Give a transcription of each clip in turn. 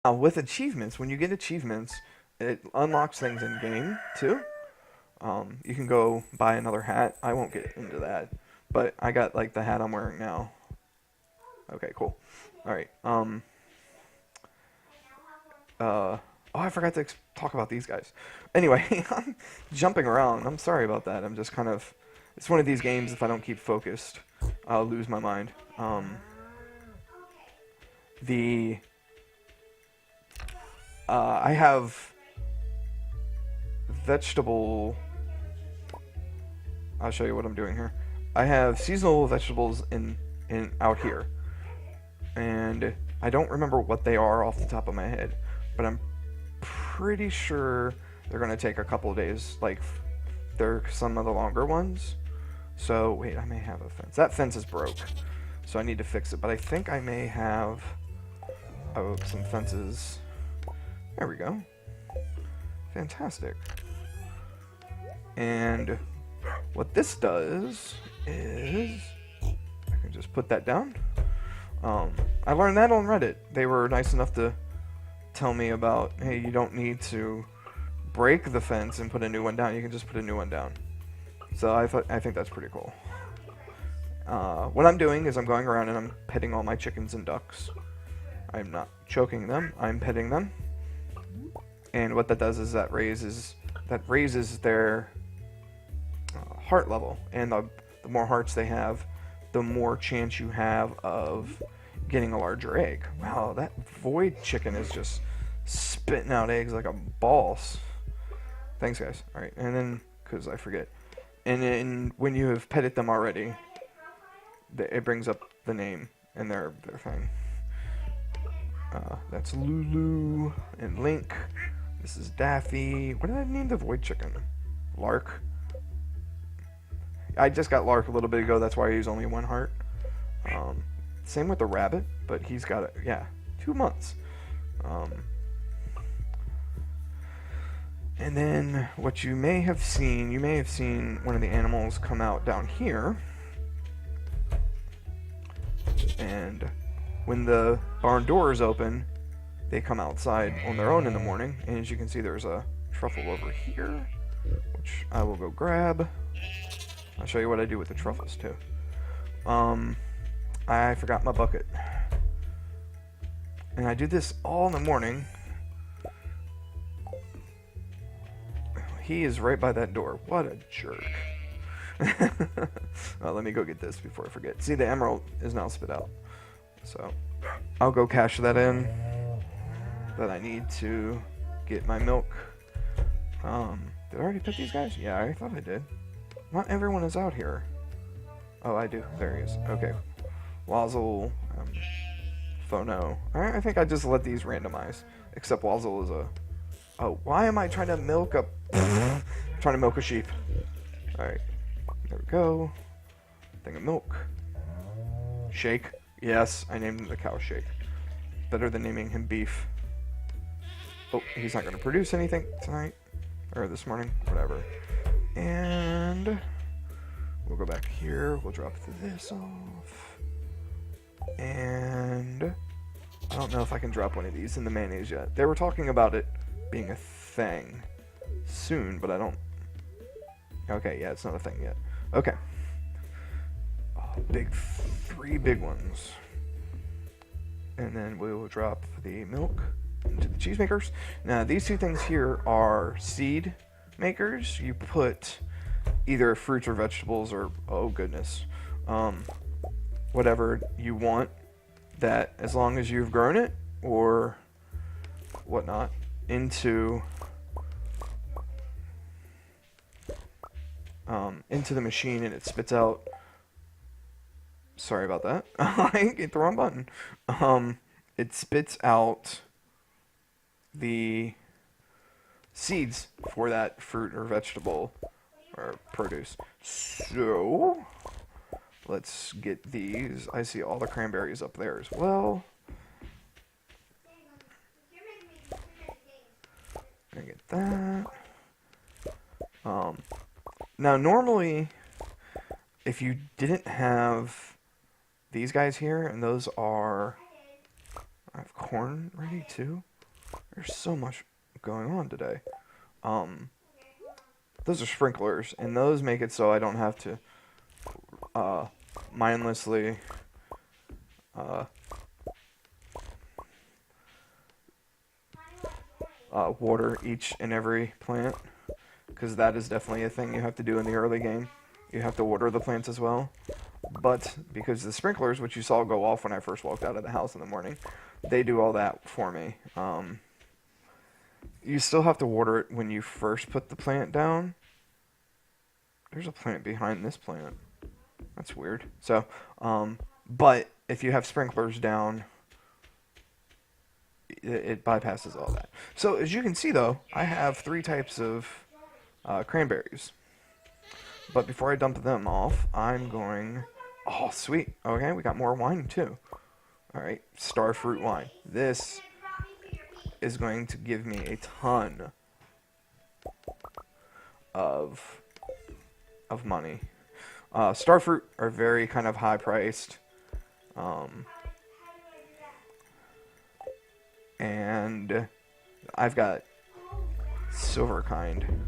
Now, with achievements, when you get achievements, it unlocks things in game too. You can go buy another hat. I won't get into that, but I got like the hat I'm wearing now. Okay, cool. All right. Oh, I forgot to talk about these guys. Anyway, I'm jumping around. I'm sorry about that. I'm just kind of. It's one of these games. If I don't keep focused, I'll lose my mind. The I have vegetable. I'll show you what I'm doing here. I have seasonal vegetables in out here, and I don't remember what they are off the top of my head, but I'm pretty sure they're gonna take a couple of days. Like they're some of the longer ones. So wait, I may have a fence. That fence is broke, so I need to fix it. But I think I may have some fences. There we go. Fantastic. And what this does is I can just put that down. I learned that on Reddit. They were nice enough to tell me about, hey, you don't need to break the fence and put a new one down. You can just put a new one down. So I think that's pretty cool. What I'm doing is I'm going around and I'm petting all my chickens and ducks. I'm not choking them. I'm petting them. And what that does is that raises their heart level. And the more hearts they have, the more chance you have of getting a larger egg. Wow, that void chicken is just spitting out eggs like a boss. Thanks, guys. All right, and then because I forget, and then when you have petted them already, it brings up the name and their thing. That's Lulu and Link. This is Daffy. What did I name the void chicken? Lark. I just got Lark a little bit ago. That's why I use only one heart. Same with the rabbit, but he's got it. Yeah, 2 months. And then what you may have seen one of the animals come out down here. And when the barn door is open, they come outside on their own in the morning. And as you can see, there's a truffle over here, which I will go grab. I'll show you what I do with the truffles too. I forgot my bucket. And I do this all in the morning. He is right by that door. What a jerk. Well, let me go get this before I forget. See, the emerald is now spit out. So, I'll go cash that in. That I need to get my milk. Did I already put these guys? Yeah, I thought I did. Not everyone is out here. Oh, I do. There he is. Okay. Wazzle. Phono. Alright, I think I just let these randomize. Except Wazzle is a... Oh, why am I trying to milk a... trying to milk a sheep. Alright. There we go. Thing of milk. Shake. Yes, I named him the cow Shake. Better than naming him Beef. Oh, he's not going to produce anything tonight. Or this morning. Whatever. And... we'll go back here. We'll drop this off. And... I don't know if I can drop one of these in the mayonnaise yet. They were talking about it being a thing soon, but I don't... Okay, yeah, it's not a thing yet. Okay. Oh, three big ones. And then we will drop the milk into the cheesemakers. Now, these two things here are seed makers. You put either fruits or vegetables or, oh goodness, whatever you want, that as long as you've grown it or whatnot, into the machine, and it spits out... Sorry about that. I hit the wrong button. It spits out the seeds for that fruit or vegetable or produce. So, let's get these. I see all the cranberries up there as well. I get that. Now, normally, if you didn't have these guys here, and those are... I have corn ready too. There's so much going on today. Those are sprinklers, and those make it so I don't have to mindlessly water each and every plant, because that is definitely a thing you have to do in the early game. You have to water the plants as well. But because the sprinklers, which you saw go off when I first walked out of the house in the morning, they do all that for me. You still have to water it when you first put the plant down. There's a plant behind this plant. That's weird. So, but if you have sprinklers down, it bypasses all that. So as you can see though, I have 3 types of cranberries. But before I dump them off, I'm going... Oh, sweet. Okay, we got more wine too. Alright, starfruit wine. This is going to give me a ton of money. Starfruit are very kind of high priced. And I've got silver kind.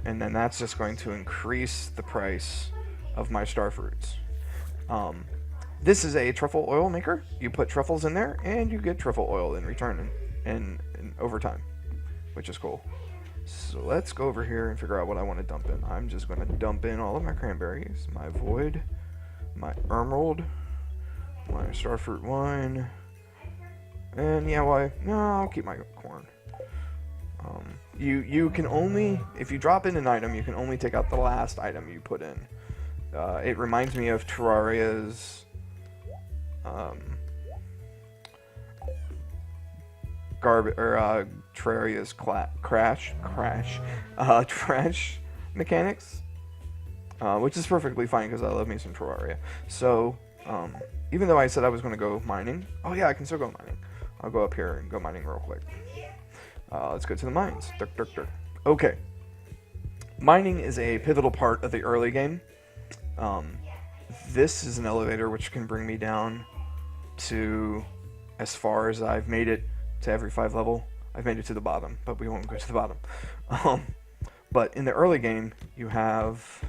And then that's just going to increase the price of my starfruits. This is a truffle oil maker. You put truffles in there, and you get truffle oil in return in over time, which is cool. So let's go over here and figure out what I want to dump in. I'm just going to dump in all of my cranberries, my void, my emerald, my starfruit wine, and yeah, why? No, I'll keep my corn. You can only, if you drop in an item, you can only take out the last item you put in. It reminds me of Terraria's Terraria's trash mechanics, which is perfectly fine because I love me some Terraria. So even though I said I was going to go mining, oh yeah, I can still go mining. I'll go up here and go mining real quick. Let's go to the mines. Okay. Mining is a pivotal part of the early game. This is an elevator which can bring me down to as far as I've made it to every 5 level. I've made it to the bottom, but we won't go to the bottom. But in the early game, you have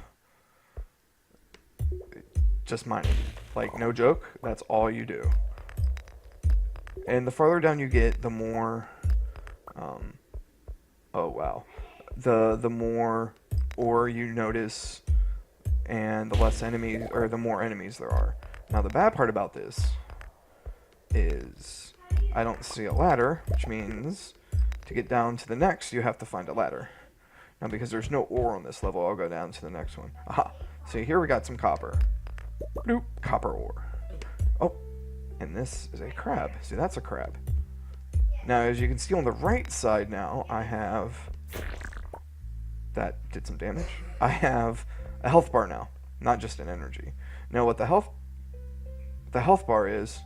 just mining. Like, no joke, that's all you do. And the farther down you get, the more... oh wow, the more ore you notice, and the less enemies, or the more enemies there are. Now the bad part about this is I don't see a ladder, which means to get down to the next you have to find a ladder. Now because there's no ore on this level, I'll go down to the next one. Aha! So here we got some copper. Bloop, copper ore. Oh, and this is a crab. See, that's a crab. Now, as you can see on the right side now, I have... That did some damage. I have a health bar now, not just an energy. Now, what the health bar is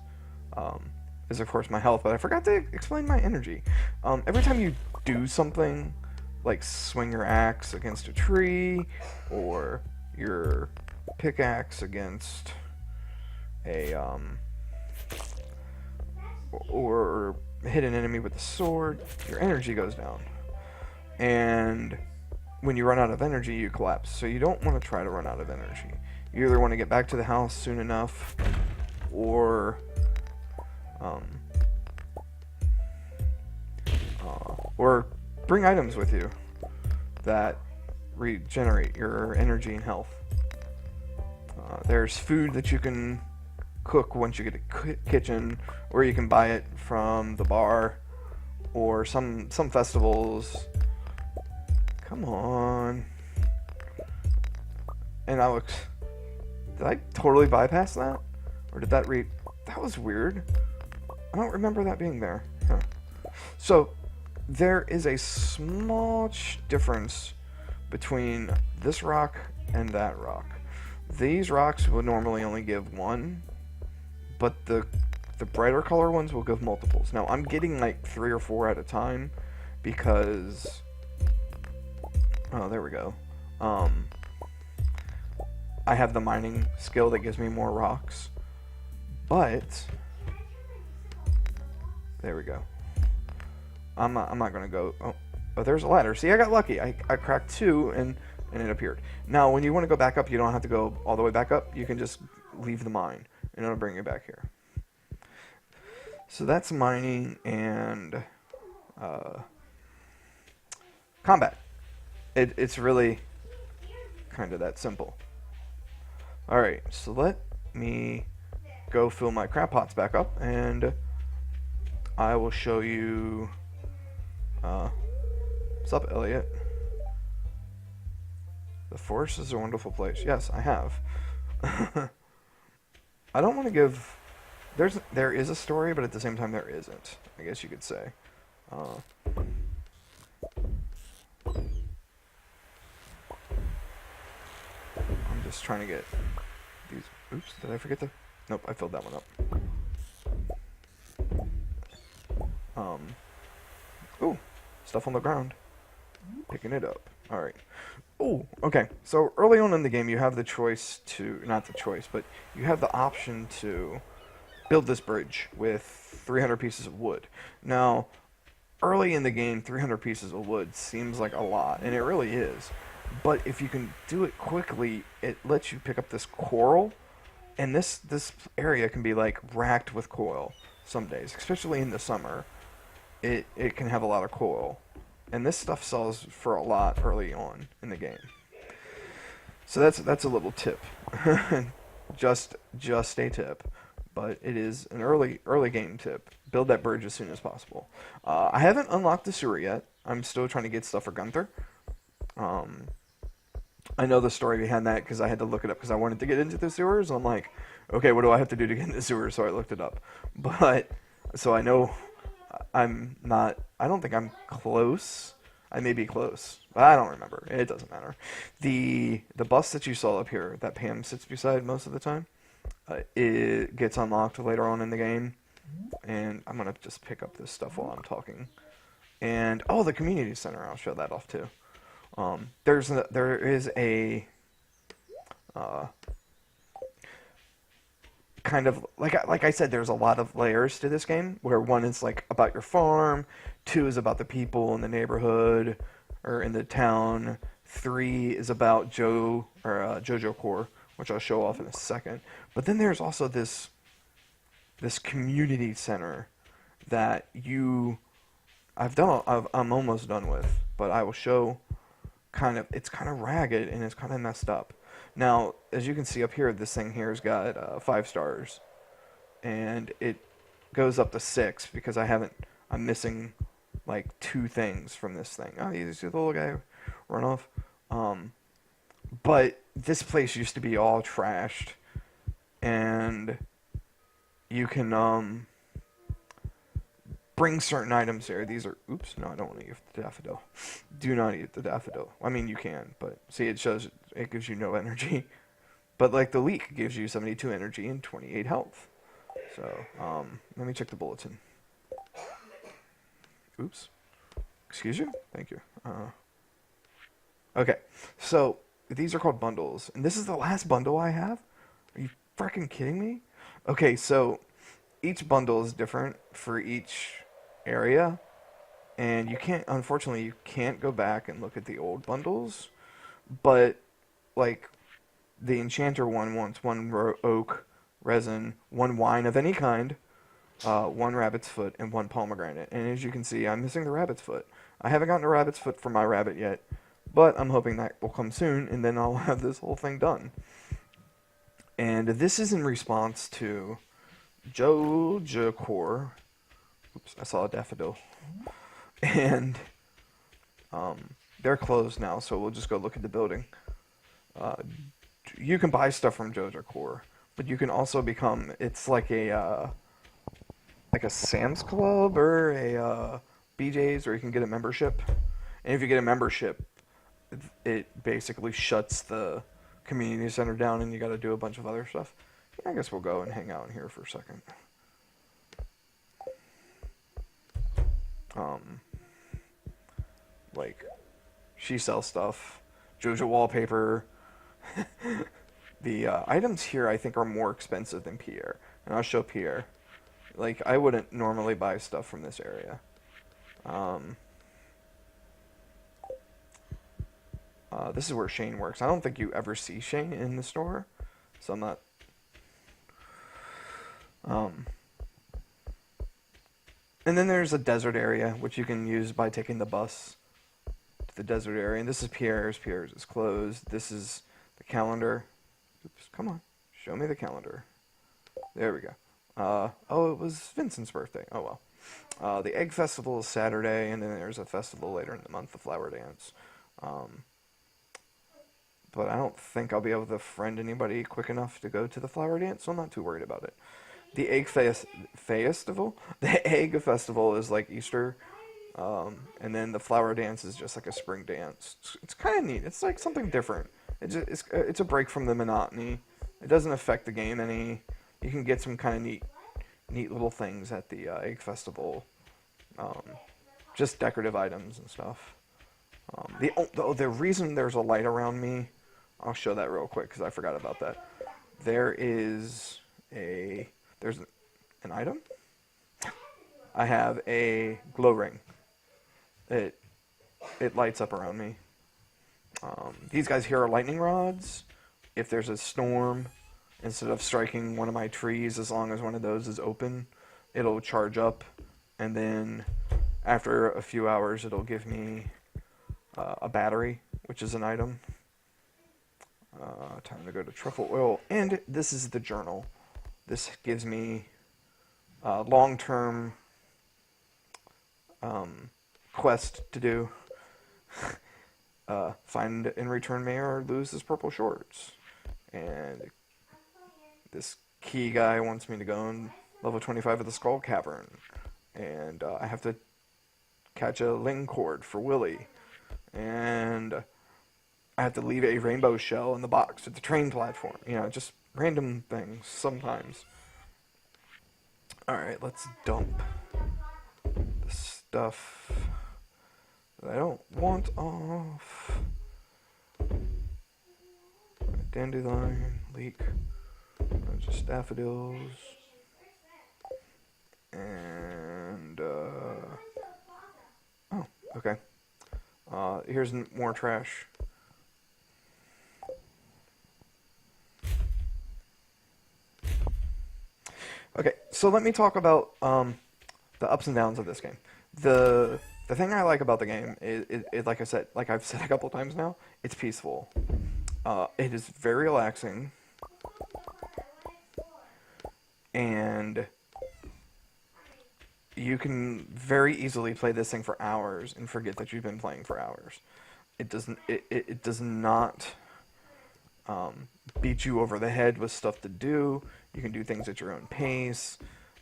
of course my health, but I forgot to explain my energy. Every time you do something, like swing your axe against a tree, or your pickaxe against a, or hit an enemy with a sword, your energy goes down. And when you run out of energy, you collapse. So you don't want to try to run out of energy. You either want to get back to the house soon enough, or bring items with you that regenerate your energy and health. There's food that you can cook once you get a kitchen, or you can buy it from the bar, or some festivals. Come on. And Alex, did I totally bypass that? Or did that that was weird. I don't remember that being there. Huh. So, there is a small difference between this rock and that rock. These rocks will normally only give 1, but the brighter color ones will give multiples. Now, I'm getting like 3 or 4 at a time because... Oh, there we go. I have the mining skill that gives me more rocks. But... There we go. I'm not gonna go. Oh, there's a ladder. See, I got lucky. I cracked 2 and it appeared. Now, when you want to go back up, you don't have to go all the way back up. You can just leave the mine, and it'll bring you back here. So that's mining and combat. It's really kind of that simple. Alright, so let me go fill my crab pots back up, and I will show you... what's up, Elliot? The forest is a wonderful place. Yes, I have. I don't want to give... There is a story, but at the same time there isn't, I guess you could say. I'm just trying to get these... Oops, did I forget to... Nope, I filled that one up. Ooh, stuff on the ground. Picking it up. Alright. Oh, okay. So early on in the game, you have the choice to... Not the choice, but you have the option to build this bridge with 300 pieces of wood. Now, early in the game, 300 pieces of wood seems like a lot, and it really is. But if you can do it quickly, it lets you pick up this coral, and this area can be like racked with coral some days, especially in the summer. It can have a lot of coral, and this stuff sells for a lot early on in the game. So that's a little tip, just a tip, but it is an early game tip. Build that bridge as soon as possible. I haven't unlocked the sewer yet. I'm still trying to get stuff for Gunther. I know the story behind that because I had to look it up because I wanted to get into the sewers. I'm like, okay, what do I have to do to get in the sewers? So I looked it up. But, so I know I'm not, I don't think I'm close. I may be close, but I don't remember. It doesn't matter. The bus that you saw up here, that Pam sits beside most of the time, it gets unlocked later on in the game. And I'm going to just pick up this stuff while I'm talking. And, oh, the community center, I'll show that off too. There is a kind of like I said, there's a lot of layers to this game. Where 1 is like about your farm, 2 is about the people in the neighborhood or in the town, 3 is about JoJo Core, which I'll show off in a second. But then there's also this community center that I'm almost done with, but I will show. It's kind of ragged and it's kind of messed up. Now, as you can see up here, this thing here's got 5 stars, and it goes up to 6 because I'm missing like 2 things from this thing. Oh, you see the little guy run off. But this place used to be all trashed, and you can bring certain items here. These are... Oops, no, I don't want to eat the daffodil. Do not eat the daffodil. I mean, you can, but see, it gives you no energy. But, like, the leek gives you 72 energy and 28 health. So, let me check the bulletin. Oops. Excuse you? Thank you. Okay, so, these are called bundles. And this is the last bundle I have? Are you freaking kidding me? Okay, so, each bundle is different for each area, and unfortunately you can't go back and look at the old bundles, but like the enchanter one wants 1 oak resin, 1 wine of any kind, 1 rabbit's foot, and 1 pomegranate. And as you can see, I'm missing the rabbit's foot. I haven't gotten a rabbit's foot for my rabbit yet, but I'm hoping that will come soon, and then I'll have this whole thing done. And this is in response to JoJo Core. Oops, I saw a daffodil. And they're closed now, so we'll just go look at the building. You can buy stuff from JoJo Core, but you can also become... It's like a Sam's Club or a BJ's, or you can get a membership. And if you get a membership, it basically shuts the community center down, and you got to do a bunch of other stuff. I guess we'll go and hang out in here for a second. Like, she sells stuff. JoJo wallpaper. The items here, I think, are more expensive than Pierre. And I'll show Pierre. Like, I wouldn't normally buy stuff from this area. Um, this is where Shane works. I don't think you ever see Shane in the store, so I'm not. And then there's a desert area, which you can use by taking the bus to the desert area. And this is Pierre's. Pierre's is closed. This is the calendar. Oops, come on. Show me the calendar. There we go. Oh, it was Vincent's birthday. Oh, well. The Egg Festival is Saturday, and then there's a festival later in the month, the Flower Dance. But I don't think I'll be able to friend anybody quick enough to go to the Flower Dance, so I'm not too worried about it. The Festival? The Egg Festival is like Easter, and then the Flower Dance is just like a spring dance. It's kind of neat. It's like something different. It's a break from the monotony. It doesn't affect the game any. You can get some kind of neat little things at the Egg Festival. Just decorative items and stuff. The reason there's a light around me, I'll show that real quick because I forgot about that. There's an item. I have a glow ring. It lights up around me. These guys here are lightning rods. If there's a storm, instead of striking one of my trees, as long as one of those is open, it'll charge up, and then after a few hours, it'll give me a battery, which is an item. Time to go to truffle oil, and this is the journal. This gives me long-term quest to do. Find and return mayor or lose his purple shorts. And this key guy wants me to go in level 25 of the Skull Cavern. And I have to catch a ling cord for Willy. And I have to leave a rainbow shell in the box at the train platform. You know, just random things sometimes. Alright, let's dump the stuff that I don't want off. Dandelion, leek, just daffodils, and oh, okay. Here's more trash. Okay, so let me talk about the ups and downs of this game. The thing I like about the game is like I've said a couple times now, it's peaceful. It is very relaxing, and you can very easily play this thing for hours and forget that you've been playing for hours. It does not beat you over the head with stuff to do. You can do things at your own pace.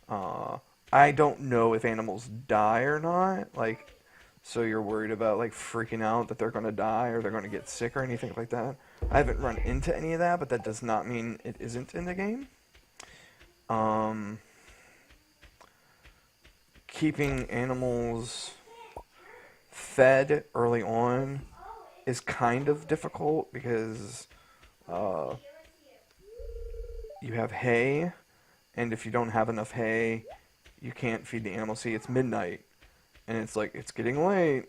I don't know if animals die or not, like, so you're worried about, like, freaking out that they're going to die or they're going to get sick or anything like that. I haven't run into any of that, but that does not mean it isn't in the game. Keeping animals fed early on is kind of difficult because you have hay, and if you don't have enough hay, you can't feed the animals. See, it's midnight, and it's like, it's getting late.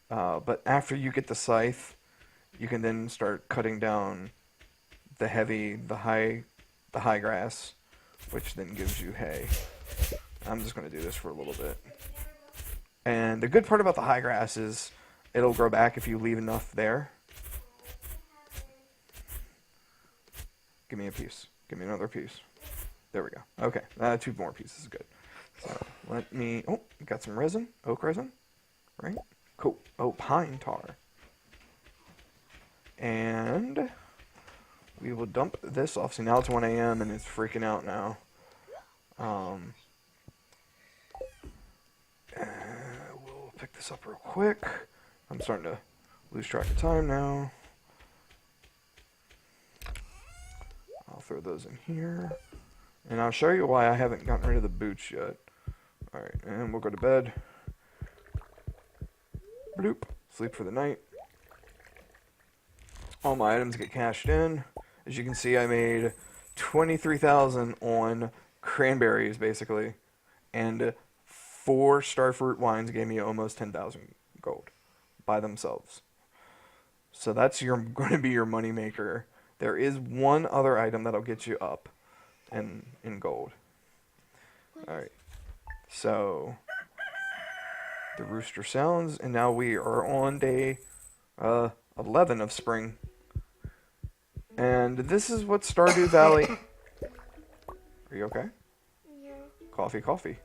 But after you get the scythe, you can then start cutting down the high grass, which then gives you hay. I'm just going to do this for a little bit. And the good part about the high grass is it'll grow back if you leave enough there. Give me a piece. Give me another piece. There we go. Okay, 2 more pieces is good. So let me... Oh, got some resin. Oak resin. Right? Cool. Oh, pine tar. And we will dump this off. See, now it's 1 a.m. and it's freaking out now. We'll pick this up real quick. I'm starting to lose track of time now. I'll throw those in here. And I'll show you why I haven't gotten rid of the boots yet. Alright, and we'll go to bed. Bloop. Sleep for the night. All my items get cashed in. As you can see, I made $23,000 on cranberries, basically. And 4 starfruit wines gave me almost 10,000 gold by themselves. So that's going to be your money maker. There is one other item that'll get you up in gold. All right. So the rooster sounds, and now we are on day 11 of spring. And this is what Stardew Valley. Are you okay? Yeah. Coffee, coffee.